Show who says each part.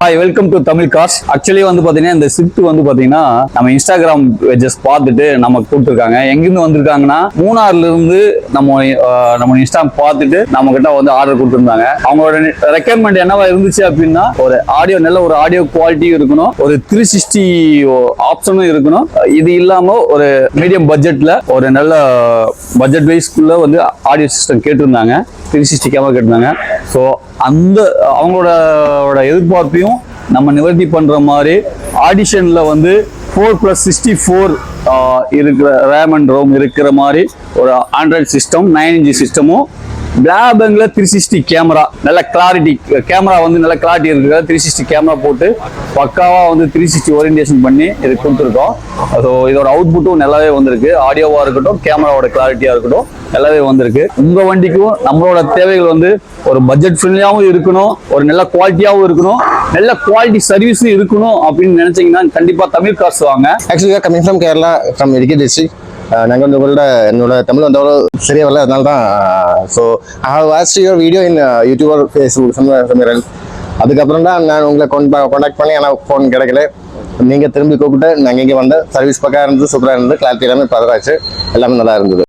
Speaker 1: Hi, welcome to Tamil cars. Actually வந்து பாத்தீங்கன்னா இந்த ஸ்விஃப்ட் வந்து பாத்தீங்கன்னா நம்ம இன்ஸ்டாகிராம் பேஜஸ் பார்த்துட்டு நமக்கு கூப்பிட்டுருக்காங்க. எங்கிருந்து வந்திருக்காங்கன்னா மூணாறுல இருந்து நம்ம இன்ஸ்டா பார்த்துட்டு நம்ம கிட்ட வந்து ஆர்டர் கொடுத்துருந்தாங்க. அவங்களோட ரெக்கமெண்ட் என்னவா இருந்துச்சு அப்படின்னா ஒரு ஆடியோ குவாலிட்டி இருக்கணும், ஒரு 360 ஆப்ஷனும் இருக்கணும். இது இல்லாம ஒரு மீடியம் பட்ஜெட்ல ஒரு நல்ல பட்ஜெட் வைஸ்க்குள்ள வந்து ஆடியோ சிஸ்டம் கேட்டிருந்தாங்க, 360 கேமரா கேட்டிருந்தாங்க. ஸோ அந்த அவங்களோட எதிர்பார்ப்பையும் நம்ம நிவர்த்தி பண்ற மாதிரி ஆடிஷன்ல வந்து 4+64 இருக்கிற ரேம் அண்ட் ரோம் இருக்கிற மாதிரி ஒரு ஆண்ட்ராய்டு சிஸ்டம் 9 இன்ச் சிஸ்டமும் பிளாபேங்க்ல 360 கேமரா நல்ல கிளாரிட்டி கேமரா வந்து நல்ல கிளாரிட்டி இருக்கிற 360 கேமரா போட்டு பக்காவா வந்து 360 ஓரியன்டேஷன் பண்ணி இது கொடுத்துருக்கோம். ஸோ இதோட அவுட்புட்டும் நல்லாவே வந்திருக்கு. ஆடியோவா இருக்கட்டும், கேமராவோட கிளாரிட்டியா இருக்கட்டும், நல்லாவே வந்திருக்கு. உங்க வண்டிக்கும் நம்மளோட தேவைகள் வந்து ஒரு பட்ஜெட் ஃப்ரெண்ட்லியாகவும் இருக்கணும், ஒரு நல்ல குவாலிட்டியாகவும் இருக்கணும், நல்ல குவாலிட்டி சர்வீஸும் இருக்கணும் அப்படின்னு நினைச்சீங்கன்னா கண்டிப்பா தமிழ் கார்ஸ் வாங்க.
Speaker 2: Actually coming from Kerala, from Idukki district. நாங்கள் வந்து என்னோட தமிழ் வந்து அவ்வளோ சரியா வரல, அதனால தான். So I have watched your video in YouTube or, Facebook somewhere. அதுக்கப்புறம் தான் நான் உங்களை கான்டாக்ட் பண்ணி, ஆனால் ஃபோன் கிடைக்கல. நீங்கள் திரும்பி கூப்பிட்டு நாங்கள் இங்கே வந்து சர்வீஸ் பக்கம் இருந்து சூப்பராக இருந்து கிளாரிட்டி எல்லாமே பரவாச்சு, எல்லாமே நல்லா இருந்தது.